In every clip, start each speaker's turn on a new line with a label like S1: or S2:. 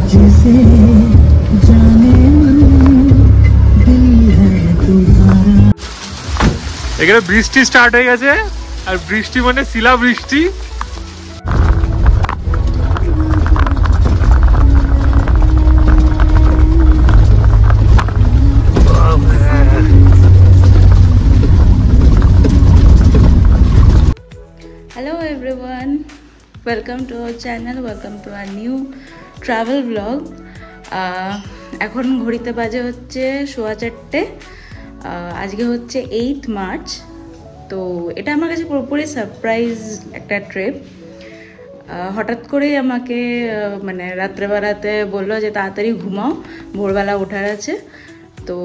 S1: जिसे जाने मन दिल है तुम्हारा।
S2: এখানে বৃষ্টি স্টার্ট হয়ে গেছে আর বৃষ্টি মানে শিলা বৃষ্টি।
S3: Hello everyone, welcome to our channel, welcome to our new travel vlog. এখন ঘড়িতে বাজে হচ্ছে 4:15। আজকে হচ্ছে 8 মার্চ। তো এটা আমার কাছে পুরোপুরি সারপ্রাইজ একটা ট্রিপ। হঠাৎ করেই আমাকে মানে রাত্রেবেলাতে বললো যে তাড়াতাড়ি ঘুমাও, ভোরবেলা ওঠার আছে। তো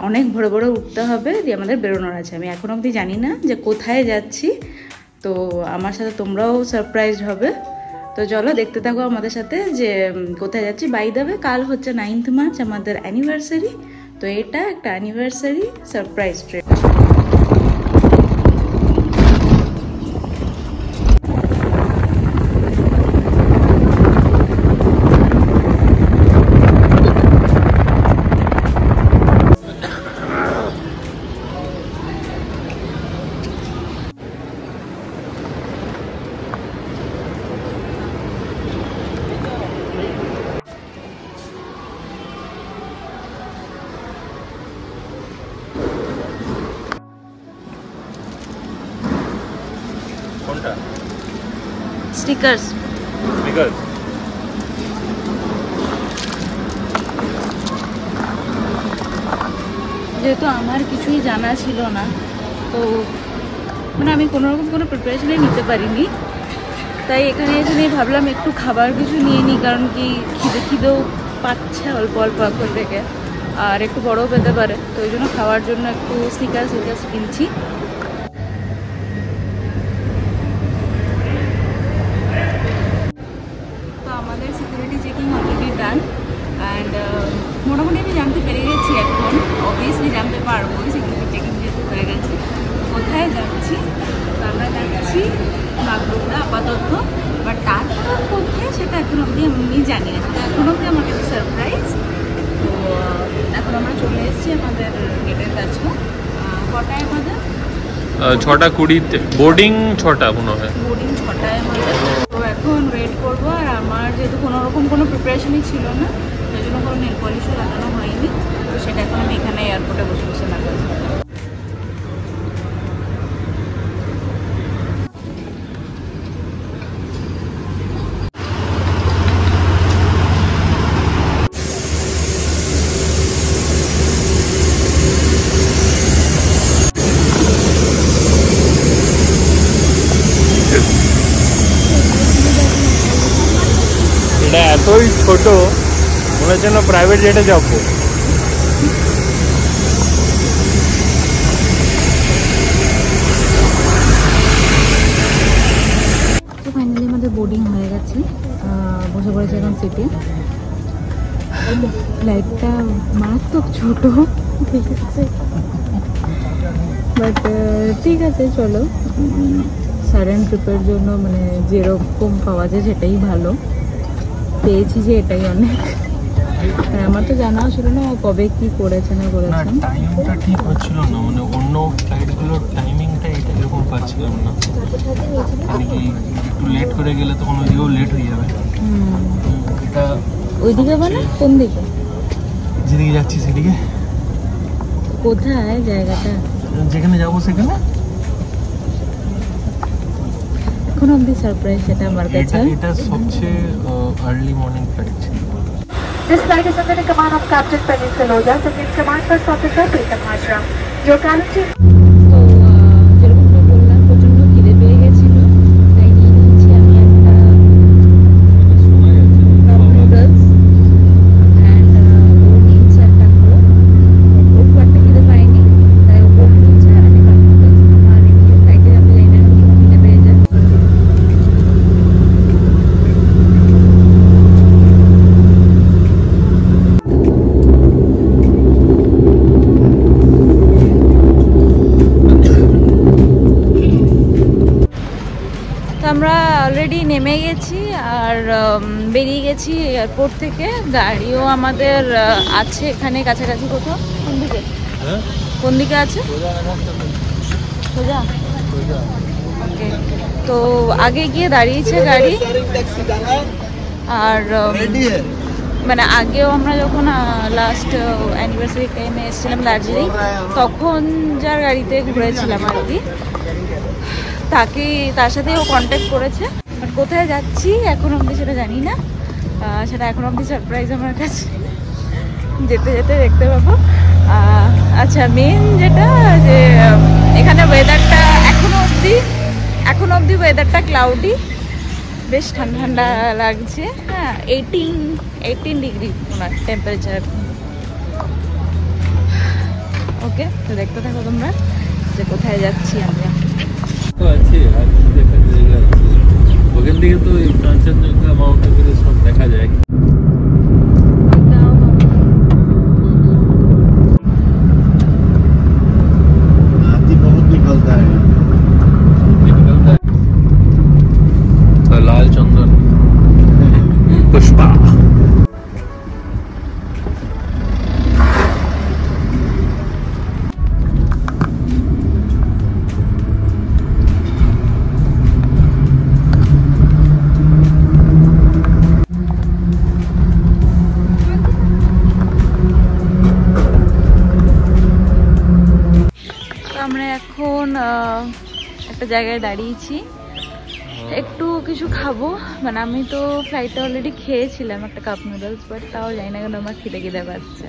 S3: অনেক ভোরে ভোরে উঠতে হবে, দিয়ে আমাদের বেরোনোর আছে। আমি এখনো অবধি জানি না যে কোথায় যাচ্ছি, তো আমার সাথে তোমরাও সারপ্রাইজ হবে। তো চলো দেখতে থাকো আমাদের সাথে যে কোথায় যাচ্ছি। বাই দ্য ওয়ে, কাল হচ্ছে 9th মার্চ আমাদের অ্যানিভার্সারি। তো এটা একটা অ্যানিভার্সারি সারপ্রাইজ ট্রিপ। স্টিকার্স যেহেতু আমার কিছুই জানা ছিল না, তো মানে আমি কোনোরকম কোনো প্রিপারেশনই নিতে পারিনি, তাই এখানে এসে ভাবলাম একটু খাবার কিছু নিয়ে নিই, কারণ কি খিদেও পাচ্ছে অল্প অল্প এখন থেকে, আর একটু বড়ও পেতে পারে। তো ওই জন্য খাওয়ার জন্য একটু স্নিকার্স কিনছি। আমাদের security checking already done, and মোটামুটি আমি জানতে পেরে গেছি, এখন অবভিয়াসলি জানতে পারবো সিকিউরিটি চেকিং যেহেতু হয়ে গেছে। কোথায় যাচ্ছি? তো আমরা যাচ্ছি বাগডোগরা আপাতত, বাট তারপর কোথায় সেটা এখন অবধি আমি জানি না, সেটা এখন অবধি আমার কাছে সারপ্রাইজ। তো এখন আমরা চলে এসেছি আমাদের গেটের কাছে। কটায় আমাদের
S2: 6:20 বোর্ডিং, 6টা মনে হয়,
S3: বোর্ডিং 6টায় আমাদের। তো এখন ওয়েট করবো, আর আমার যেহেতু কোনোরকম কোনো প্রিপারেশনই ছিল না, সেই জন্য কোনো নেল পলিশও লাগানো হয়নি। তো সেটা এখন আমি এখানে এয়ারপোর্টে বসে বসে লাগাবো।
S2: এটা এতই ছোট, মনে হচ্ছে না প্রাইভেট জেটে যাবো।
S3: তো ফাইনালি আমাদের বোর্ডিং হয়ে গেছে, বসে পড়েছে এখন সিটে। ফ্লাইটটা মারাত্মক ছোট, ঠিক আছে, বাট ঠিক আছে চলো। সাডেন ট্রিপের জন্য মানে যেরকম পাওয়া যায় সেটাই ভালো, পেয়েছি যে এটাই অনেক। আর আমার তো জানাও ছিল না কবে কি করেছে না করেছে।
S2: টাইমটা ঠিক হচ্ছিল না, মানে অন্য ফ্লাইটগুলোর টাইমিংটা এটা এরকম পাচ্ছিলাম না। মানে কি একটু লেট করে গেলে তখন ওইদিকেও লেট হয়ে যাবে। এটা
S3: ওইদিকে মানে কোন দিকে?
S2: যেদিকে যাচ্ছি সেদিকে।
S3: কোথায় জায়গাটা?
S2: যেখানে যাবো সেখানে।
S3: এখন অবধি সারপ্রাইজ সেটা আমার কাছে।
S2: এটা সবচেয়ে আর্লি মর্নিং ফ্লাইট ছিল।
S4: This flight is under the command of Captain Praneet Saloja, Supreme Command First Officer Pritam Hajra. Your galaxy.
S3: তো যেরকম বললাম, প্রচণ্ড খিদে পেয়ে গেছিল, তাই নিয়ে নিয়েছি আমি একটা কাপ নুডলস, অ্যান্ড ও নিয়েছে একটা কোক। ও খুব একটা খিদে পাইনি, তাই ও কোক নিয়েছে আর আমি কাপ নুডলস। আমার ফ্লাইটে যাতে যাই না খিদে পেয়ে যায়। আমরা অলরেডি নেমে গেছি, আর বেরিয়ে গেছি এয়ারপোর্ট থেকে। গাড়িও আমাদের আছে এখানে কাছাকাছি কোথাও। কোন দিকে কোন দিকে আছে? সোজা। ওকে, তো আগে গিয়ে দাঁড়িয়েছে গাড়ি। আর মানে আগেও আমরা যখন লাস্ট অ্যানিভার্সারি টাইমে এসেছিলাম দার্জিলিং, তখন যার গাড়িতে ঘুরেছিলাম আর কি, তার সাথে ও কন্ট্যাক্ট করেছে। বাট কোথায় যাচ্ছি এখন অবধি সেটা জানি না, সেটা এখন অবধি সারপ্রাইজ আমার কাছে, যেতে যেতে দেখতে পাবো। আচ্ছা, মেন যেটা যে এখানে ওয়েদারটা এখনো অবধি ওয়েদারটা ক্লাউডি, বেশ ঠান্ডা ঠান্ডা লাগছে। হ্যাঁ, 18 ডিগ্রি ওনার টেম্পারেচার। ওকে, তো দেখতে থাকো তোমরা যে কোথায় যাচ্ছি আমরা।
S2: ওখান থেকে তো কাঞ্চনজঙ্ঘা, মাউন্ট এভারেস্ট সব দেখা যায়। লাল চন্দন পুষ্পা।
S3: আমরা এখন একটা জায়গায় দাঁড়িয়েছি, একটু কিছু খাবো। মানে আমি তো ফ্লাইটে অলরেডি খেয়েছিলাম একটা কাপ নুডলস, বাট তাও জানি না কেন আমার খিদে পাচ্ছে।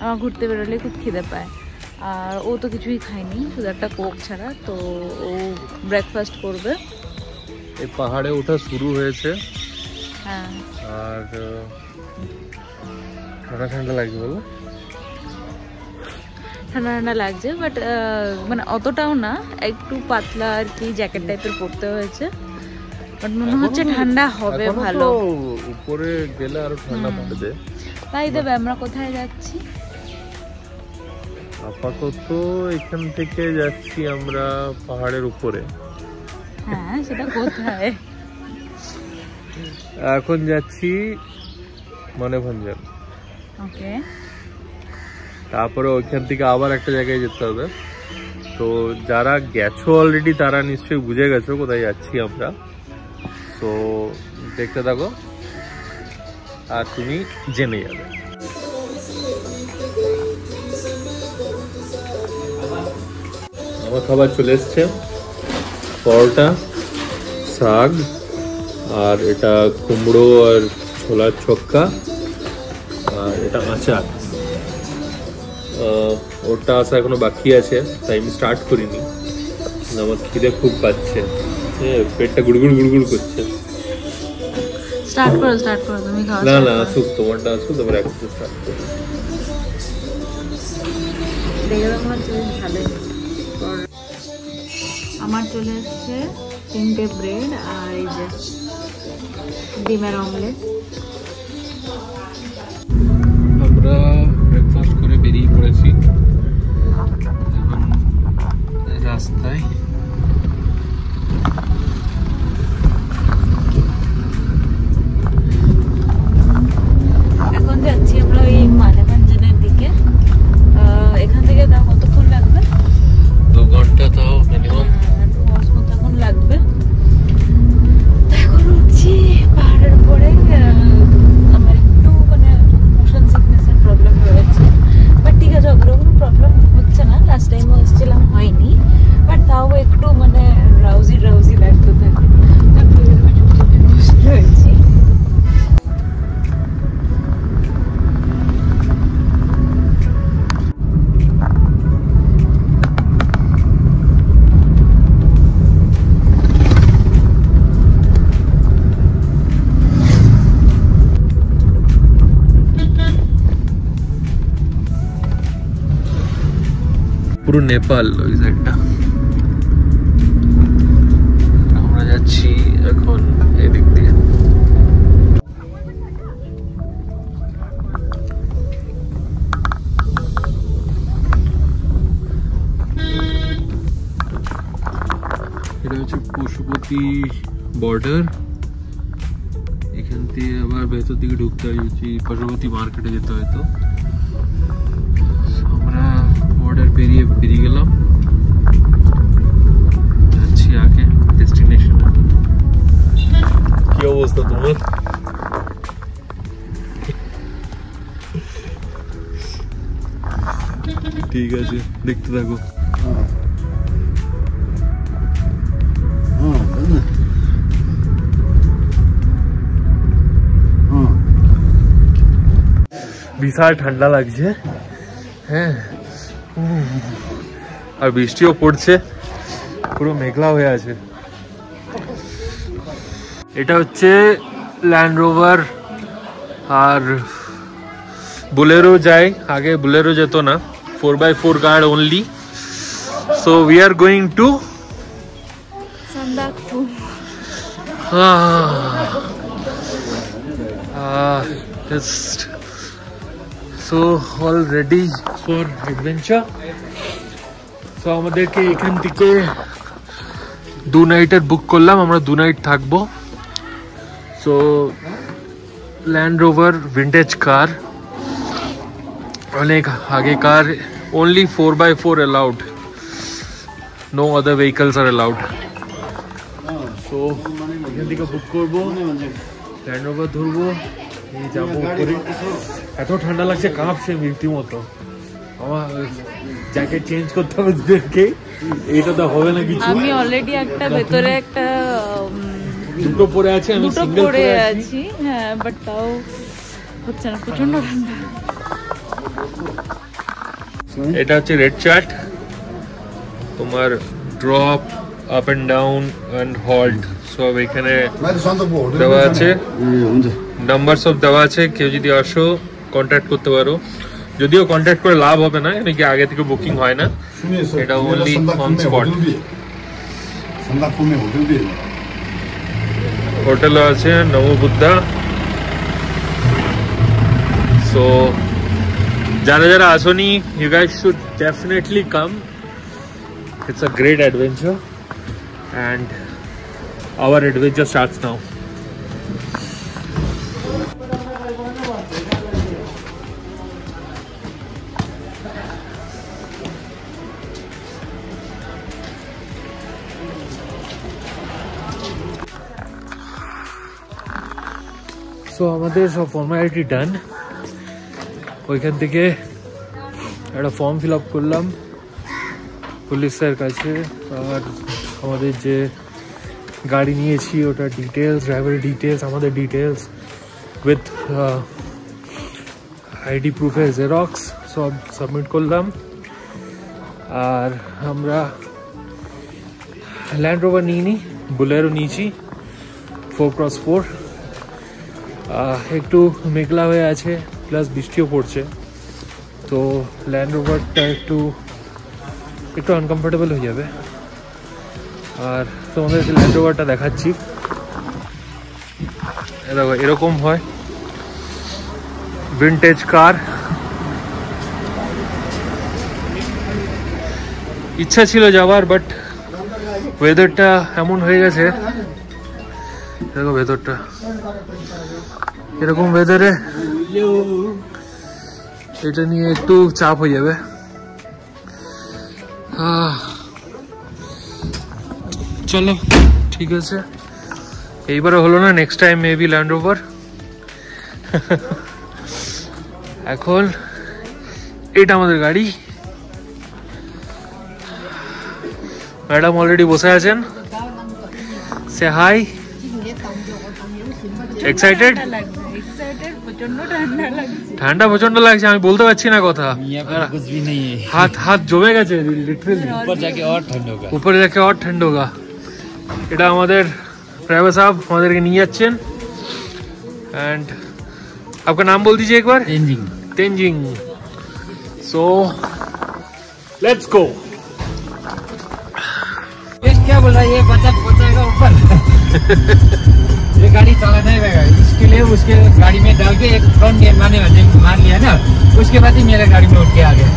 S3: আমার ঘুরতে বেরোলে খুব খিদে পায়, আর ও তো কিছুই খায়নি, শুধু একটা কোক ছাড়া। তো ও ব্রেকফাস্ট করবে।
S2: এই পাহাড়ে ওঠা শুরু হয়েছে।
S3: হ্যাঁ,
S2: আর ঠান্ডা ঠান্ডা লাগছে, বলো?
S3: ঠান্ডা ঠান্ডা লাগছে, বাট মানে অতটাও না, একটু পাতলা আর কি জ্যাকেট টাইপের পরতে হয়েছে। বাট মনে হচ্ছে ঠান্ডা হবে ভালো।
S2: উপরে গেলে আরো ঠান্ডা পড়বে।
S3: তাই দেবে। আমরা কোথায় যাচ্ছি?
S2: আপাতত এখান থেকে যাচ্ছি আমরা পাহাড়ের উপরে।
S3: হ্যাঁ, সেটা কোথায়?
S2: এখন যাচ্ছি মনেভঞ্জন।
S3: ওকে,
S2: তারপরে ওইখান থেকে আবার একটা জায়গায় যেতে হবে। তো যারা গেছো অলরেডি তারা নিশ্চয়ই বুঝে গেছো কোথায় যাচ্ছি আমরা। তো দেখতে থাকো আর তুমি জেনে যাবে। আমার খাবার চলে এসছে, পরোটা, শাক, আর এটা কুমড়ো আর ছোলার ছক্কা, আর এটা আচার। ওটা আসা এখনো বাকি আছে, তাই আমি স্টার্ট করিনি। আমার খিদে খুব পাচ্ছে, পেটটা গুড়গুড় করছে।
S3: স্টার্ট করো তুমি খাওয়া।
S2: না আসুক, তোমারটা আসুক, তারপর একটু স্টার্ট করো।
S3: আমার চলে এসছে 3টে ব্রেড আর এই যে ডিমের অমলেট।
S2: আমরা ব্রেকফাস্ট করে বেরিয়ে পড়েছি এখন রাস্তায়।
S3: এখন যাচ্ছি আমরা ওই মানেভঞ্জনের দিকে। এখান থেকে তাও কতক্ষণ লাগবে?
S2: 2 ঘন্টা তাও মিনিমাম।
S3: 2 hours মতো এখন লাগবে। এখন উঠছি পাহাড়ের উপরে। আমার একটু মানে মোশন সিকনেসের প্রবলেম রয়েছে, বাট ঠিক আছে, ওগুলো কোনো প্রবলেম হচ্ছে না। লাস্ট টাইমও এসেছিলাম, হয়নি। বাট তাও একটু মানে রাউজি লাগতে থাকে। রয়েছি
S2: পুরো নেপাল ওই সাইডটা। আমরা যাচ্ছি এখন এদিক দিয়ে। এটা হচ্ছে পশুপতি বর্ডার। এখান দিয়ে আবার ভেতর দিকে ঢুকতে হয়, পশুপতি মার্কেটে যেতে হয়তো। আমরা বর্ডার বেরিয়ে গেলাম, যাচ্ছি আগে ডেস্টিনেশনে। কি অবস্থা তোমার? ঠিক আছে, দেখতে থাকো। বিশাল ঠান্ডা লাগছে, হ্যাঁ, আর বৃষ্টিও পড়ছে, পুরো মেঘলা হয়ে আছে। এটা হচ্ছে ল্যান্ড রোভার আর বুলেরো যায়, আগে বুলেরো যেত না, 4x4 car only. So we are going to
S3: Sandakpur.
S2: Just so all ready for adventure. So আমাদেরকে এখান থেকে 2 নাইটের বুক করলাম, আমরা 2 নাইট থাকবো। So Land Rover vintage car, অনেক আগেকার, only 4x4 allowed, no other vehicles are allowed. So এখান থেকে বুক করবো, ল্যান্ড রোভার ধরবো, যাবো উপরে। এত ঠান্ডা লাগছে, কাঁপছে রীতিমতো। আমার জ্যাকেট চেঞ্জ করতে হবে দুদেরকে, এইটা তো হবে না কিছু।
S3: আমি অলরেডি একটা ভেতরে একটা
S2: দুটো পরে আছে, আমি
S3: দুটো
S2: সিঙ্গেল
S3: পরে আছি, হ্যাঁ, বাট তাও হচ্ছে না, প্রচন্ড ঠান্ডা।
S2: এটা হচ্ছে রেড চার্ট, তোমার drop, up and down and halt সব এখানে দেওয়া আছে, নাম্বার সব দেওয়া আছে। কেউ যদি আসো কন্ট্যাক্ট করতে পারো, যদিও কন্ট্যাক্ট করে লাভ হবে না, নাকি আগে থেকে বুকিং হয় না, এটা ওনলি অন স্পট। হোটেলও আছে নববুদ্ধা। সো যারা যারা আসোনি, you guys should definitely come. It's a great adventure and our adventure starts now. So আমাদের সব ফর্মালিটি ডান। ওইখান থেকে একটা ফর্ম ফিল আপ করলাম পুলিশের কাছে, আর আমাদের যে গাড়ি নিয়েছি ওটা ডিটেলস, ড্রাইভারের ডিটেলস, আমাদের ডিটেলস উইথ আইডি প্রুফের জেরক্স সব সাবমিট করলাম। আর আমরা ল্যান্ড রোভার নিইনি, বুলেরো নিয়েছি 4x4। একটু মেঘলা হয়ে আছে, প্লাস বৃষ্টিও পড়ছে, তো ল্যান্ড রোভারটা একটু আনকমফোর্টেবল হয়ে যাবে। আর তোমাদেরকে ল্যান্ড রোভারটা দেখাচ্ছি, দেখো এরকম হয়, ভিন্টেজ কার। ইচ্ছা ছিল যাওয়ার, বাট ওয়েদারটা এমন হয়ে গেছে, দেখো ভেতরটা এরকম ওয়েদারে এটা নিয়ে একটু চাপ হয়ে যাবে। চলো ঠিক আছে, এইবারে হলো না, next time maybe land rover. এখন এটা আমাদের গাড়ি, ম্যাডাম অলরেডি বসে আছেন। সে হাই, এক্সাইটেড? ঠান্ডা প্রচন্ড লাগছে, আমি বলতে পারছি না কথা, হাত জমে গেছে লিটারালি। ऊपर जाके और ठंड होगा। এটা আমাদের ড্রাইভার সাহেব আমাদেরকে নিয়ে যাচ্ছেন। एंड आपका नाम बोल दीजिए एक बार। तेंजिंग। So let's go.
S5: क्या बोल रहा है ये बच्चा का ऊपर। ये गाड़ी चला नहीं रहेगा, इसके लिए उसके गाड़ी में डाल के एक फ्रंट गेयर मान लिया ना, उसके बाद ही मेरे गाड़ी में उठ के आ गया।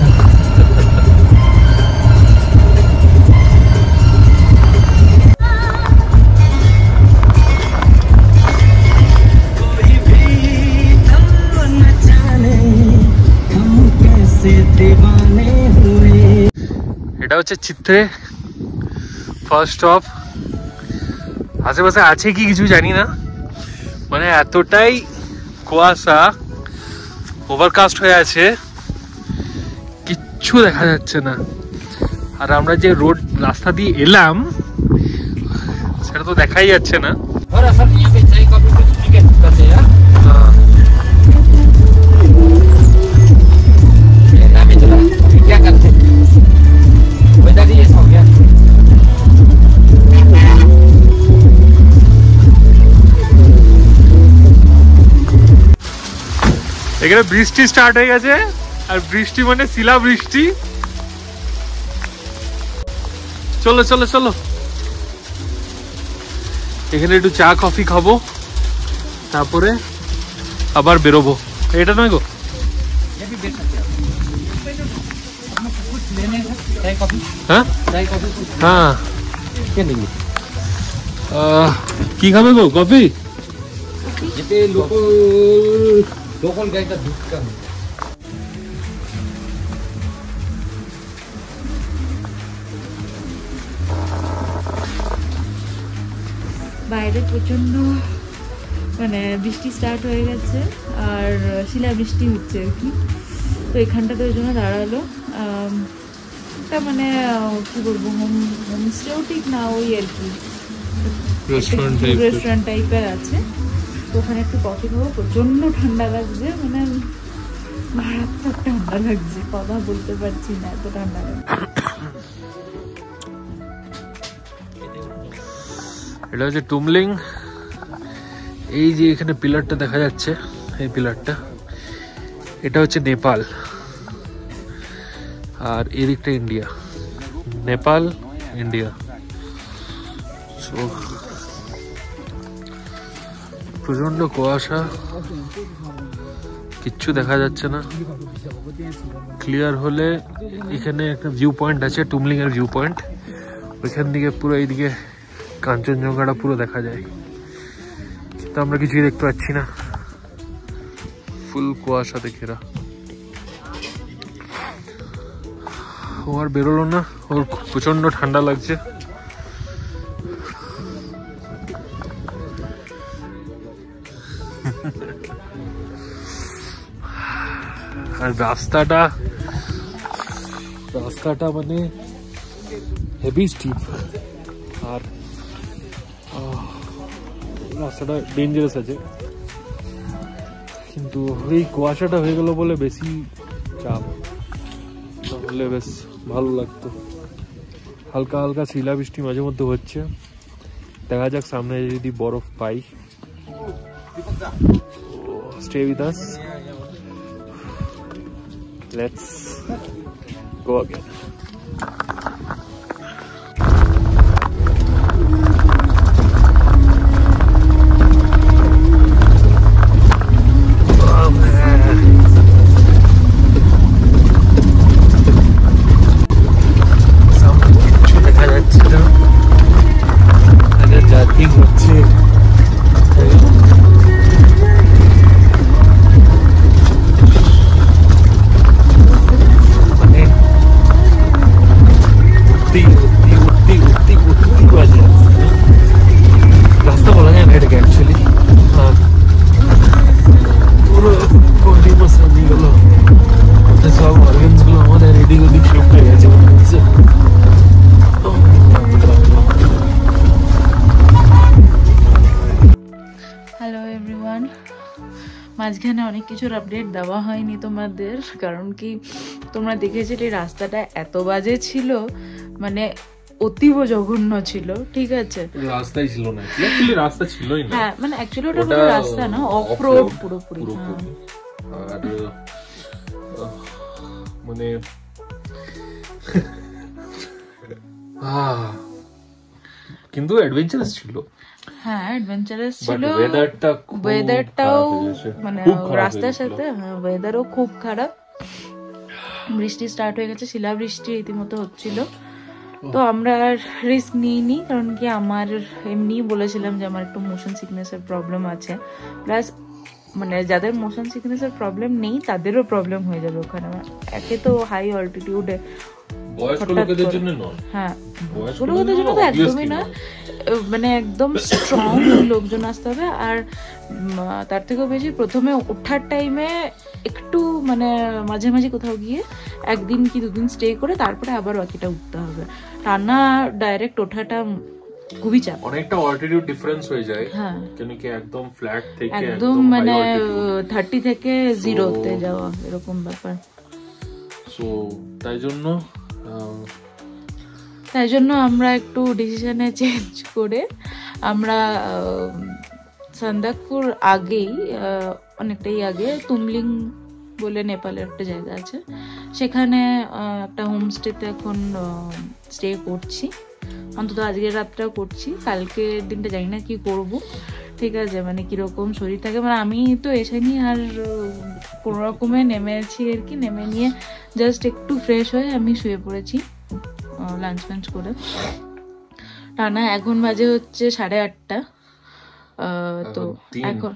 S1: तुमसे दीवाने हुए।
S2: এটা হচ্ছে চিত্রে ফার্স্ট স্টপ। আশেপাশে আছে কি কিছু জানি না, মানে এতটাই কুয়াশা, ওভারকাস্ট হয়ে আছে, কিচ্ছু দেখা যাচ্ছে না। আর আমরা যে রাস্তা দিয়ে এলাম সেটা তো দেখাই যাচ্ছে না।
S5: और सर यहाँ पे चाय कॉफी कुछ पी के करते हैं में चला क्या करते वेदर ही ऐसा हो गया।
S2: এখানে বৃষ্টি স্টার্ট হয়ে গেছে, আর বৃষ্টি মানে শিলা বৃষ্টি। চলো চলো চলো, এখানে একটু চা কফি খাবো, তারপরে আবার বেরোবো। এটা নয় গো,
S5: ये भी बेच सकते हैं आप कुछ लेने हैं चाय कॉफी
S2: হ্যাঁ
S5: कुछ
S2: হ্যাঁ
S5: क्या लेंगे
S2: কি খাবে গো? কফি?
S5: ये पे लोकल लोकल गाय का दूध का
S3: বাইরে প্রচন্ড মানে বৃষ্টি স্টার্ট হয়ে গেছে, আর শিলা বৃষ্টি হচ্ছে আর কি। তো এখানটাতে ওই জন্য দাঁড়ালো। এটা মানে কি বলবো, হোমস্টেও ঠিক না, ওই আর কি রেস্টুরেন্ট টাইপের আছে। তো ওখানে একটু কফি খাবো। প্রচন্ড ঠান্ডা লাগছে, মানে মারাত্মক ঠান্ডা লাগছে, কথা বলতে পারছি না, এত ঠান্ডা লাগছে।
S2: এটা হচ্ছে টুমলিং। এই যে এখানে পিলারটা দেখা যাচ্ছে, এই পিলারটা, এটা হচ্ছে নেপাল, আর এদিকটা ইন্ডিয়া। নেপাল, ইন্ডিয়া। সো প্রচন্ড কুয়াশা, কিচ্ছু দেখা যাচ্ছে না। ক্লিয়ার হলে এখানে একটা ভিউ পয়েন্ট আছে, টুমলিং এর ভিউ পয়েন্ট, ওইখান থেকে পুরো এইদিকে কাঞ্চনজঙ্ঘাটা পুরো দেখা যায়, কিন্তু আমরা কিছুই দেখতে পাচ্ছি না, ফুল কুয়াশাতে ঘেরা। ও আর বেরোলো না, ওর প্রচন্ড ঠান্ডা লাগছে। আর রাস্তাটা মানে হেভি স্টিপ, আর রাস্তাটা ডেঞ্জারাস আছে, কিন্তু এই কুয়াশাটা হয়ে গেল বলে বেশি চাপ, তাহলে বেশ ভালো লাগতো। হালকা হালকা শিলা বৃষ্টি মাঝে মধ্যে হচ্ছে, দেখা যাক সামনে যদি বরফ পাই। Stay with us, let's go again.
S3: মাঝখানে অনেক কিছুর আপডেট দেওয়া হয়নি তোমাদের, কারণ কি তোমরা দেখেছিলে রাস্তাটা এত বাজে ছিল, মানে অতীব জঘন্য ছিল, ঠিক আছে?
S2: রাস্তাই ছিল না, অ্যাকচুয়ালি রাস্তা ছিলই না।
S3: হ্যাঁ, মানে অ্যাকচুয়ালি ওটা কোনো রাস্তা না, অফ রোড পুরোপুরি।
S2: আর মানে কিন্তু অ্যাডভেঞ্চারাস ছিল।
S3: হ্যাঁ, অ্যাডভেঞ্চারাস ছিল,
S2: ওয়েদারটাও
S3: মানে রাস্তার সাথে ওয়েদারও খুব খারাপ। বৃষ্টি স্টার্ট হয়ে গেছে, শিলা বৃষ্টি রীতিমতো হচ্ছিল। তো আমরা আর রিস্ক নিইনি, কারণ কি আমার এমনি বলেছিলাম যে আমার একটু মোশন সিকনেসের প্রবলেম আছে, প্লাস মানে যাদের মোশন সিকনেসের প্রবলেম নেই তাদেরও প্রবলেম হয়ে যাবে ওখানে। একে তো হাই অল্টিটিউডে,
S2: বয়স্ক লোকেদের জন্য নয়,
S3: হ্যাঁ বয়স্ক লোকেদের জন্য তো একদমই না, মানে একদম স্ট্রং লোকজন আসতে হবে। আর তার থেকেও বেশি প্রথমে ওঠার টাইমে একটু মানে মাঝে মাঝে কোথাও গিয়ে একদিন কি দুদিন স্টে করে তারপরে আবার বাকিটা উঠতে হবে। টানা ডাইরেক্ট ওঠাটা খুবই চাপ,
S2: অনেকটা অল্টিটিউড ডিফারেন্স হয়ে যায়।
S3: হ্যাঁ
S2: কেন কি একদম ফ্ল্যাট থেকে
S3: একদম মানে 30 থেকে 0-তে যাওয়া এরকম ব্যাপার।
S2: সো
S3: তাই জন্য আমরা একটু ডিসিশনে চেঞ্জ করে আমরা সান্দাকপুর আগেই, অনেকটাই আগে তুমলিং বলে নেপালের একটা জায়গা আছে, সেখানে একটা হোমস্টেতে এখন স্টে করছি। অন্তত আজকের রাতটাও করছি, কালকের দিনটা জানি না কি করব। ঠিক আছে, মানে কিরকম শরীর থাকে, মানে আমি তো এসে নি আর কোনো রকমে নেমেছি আর কি, নেমে নিয়ে জাস্ট একটু ফ্রেশ হয়ে আমি শুয়ে পড়েছি লাঞ্চ ফাঞ্চ করে। টানা এখন বাজে হচ্ছে 8:30। তো এখন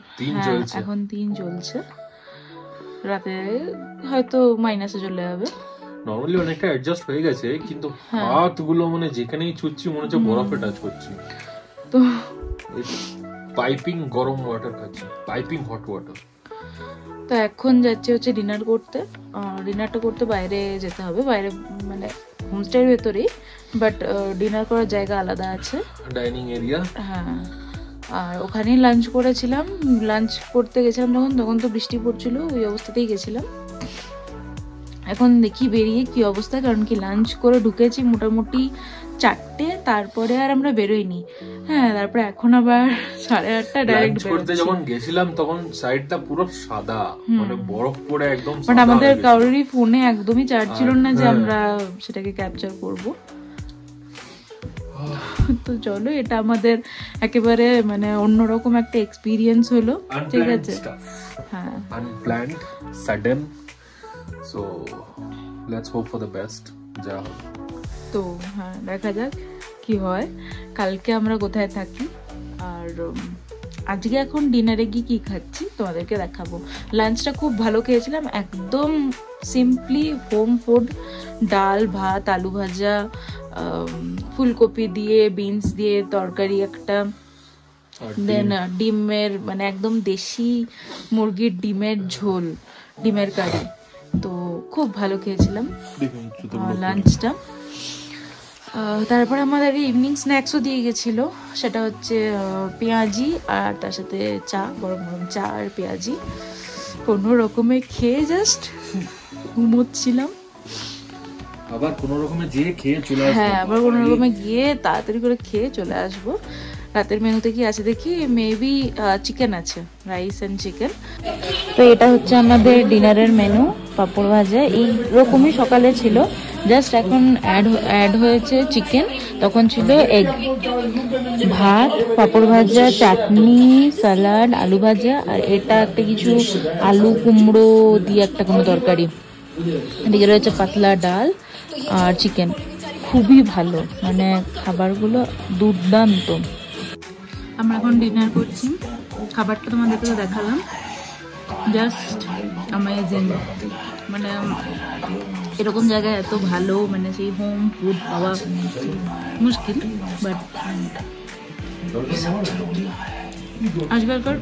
S3: এখন 3 চলছে, রাতে হয়তো মাইনাসে চলে যাবে।
S2: নরমালি অনেকটা অ্যাডজাস্ট হয়ে গেছে, কিন্তু হাতগুলো মানে যেখানেই ছুঁচ্ছি মনে হচ্ছে বরফে টাচ করছি।
S3: তো
S2: পাইপিং গরম ওয়াটার খাচ্ছি, পাইপিং হট ওয়াটার।
S3: তো এখন যাচ্ছি হচ্ছে ডিনার করতে। ডিনারটা করতে বাইরে যেতে হবে, বাইরে মানে হোমস্টের ভেতরেই, বাট ডিনার করার জায়গা আলাদা আছে,
S2: ডাইনিং এরিয়া।
S3: হ্যাঁ, আর ওখানেই লাঞ্চ করেছিলাম। লাঞ্চ করতে গেছিলাম তখন তো বৃষ্টি পড়ছিল, ওই অবস্থাতেই গেছিলাম। এখন দেখি বেরিয়ে কি অবস্থা, কারণ কি লাঞ্চ করে ঢুকেছি মোটামুটি 4টে, তারপরে আর আমরা বেরোইনি। হ্যাঁ, তারপরে এখন আবার 8:30 ডাইরেক্ট
S2: করতে যখন গেছিলাম তখন সাইডটা পুরো সাদা, মানে বরফ পড়ে একদম সাদা।
S3: বাট আমাদের কারোরই ফোনে একদমই চার্জ ছিল না যে আমরা সেটাকে ক্যাপচার করব। তো চলো, এটা আমাদের একেবারে মানে অন্যরকম একটা এক্সপিরিয়েন্স হলো। ঠিক আছে, হ্যাঁ,
S2: unplanned, sudden. So let's hope for the best. যা হবে
S3: তো হ্যাঁ, দেখা যাক কি হয়, কালকে আমরা কোথায় থাকি। আর আজকে এখন ডিনারে গিয়ে কি খাচ্ছি তোমাদেরকে দেখাবো। লাঞ্চটা খুব ভালো খেয়েছিলাম, একদম সিম্পলি হোম ফুড, ডাল ভাত, আলু ভাজা, ফুলকপি দিয়ে, বিনস দিয়ে তরকারি একটা, দেন ডিমের মানে একদম দেশি মুরগির ডিমের ঝোল, ডিমের কারি। তো খুব ভালো খেয়েছিলাম লাঞ্চটা। তারপর আমাদের ইভিনিং স্ন্যাক্সও দিয়ে গেছিলো, সেটা হচ্ছে পেঁয়াজি আর তার সাথে চা, গরম গরম চা আর পেঁয়াজি। কোনো রকমে খেয়ে জাস্ট ঘুমোচ্ছিলাম।
S2: আবার কোনো রকমে গিয়ে খেয়ে চলে আসবো।
S3: হ্যাঁ, আবার কোনো রকমে গিয়ে তাড়াতাড়ি করে খেয়ে চলে আসবো। রাতের মেনুতে কি আছে দেখি, মেবি চিকেন আছে, রাইস এন্ড চিকেন। তো এটা হচ্ছে আমাদের ডিনারের মেনু, পাঁপড় ভাজা এইরকমই সকালে ছিল, জাস্ট এখন অ্যাড হয়েছে চিকেন, তখন ছিল এগ, ভাত, পাঁপড় ভাজা, চাটনি, স্যালাড, আলু ভাজা, আর এটা একটা কিছু আলু কুমড়ো দিয়ে একটা কোনো তরকারি। এদিকে রয়েছে পাতলা ডাল আর চিকেন। খুবই ভালো, মানে খাবারগুলো দুর্দান্ত। আমরা এখন ডিনার করছি, খাবারটা তোমাদেরকে তো দেখালাম, জাস্ট অ্যামেজিং। মানে এরকম জায়গায় এত ভালো মানে সেই হোম ফুড পাওয়া মুশকিল, বাট আজকালকার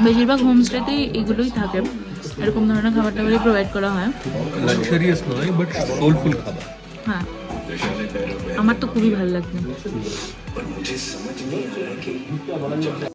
S3: বেশিরভাগ হোমস্টেতেই এগুলোই থাকে, এরকম ধরনের খাবার টাবারই প্রোভাইড করা হয়।
S2: লাক্সারিয়াস নয়, বাট সোলফুল খাবার।
S3: হ্যাঁ, আমার তো খুবই ভালো লাগছে।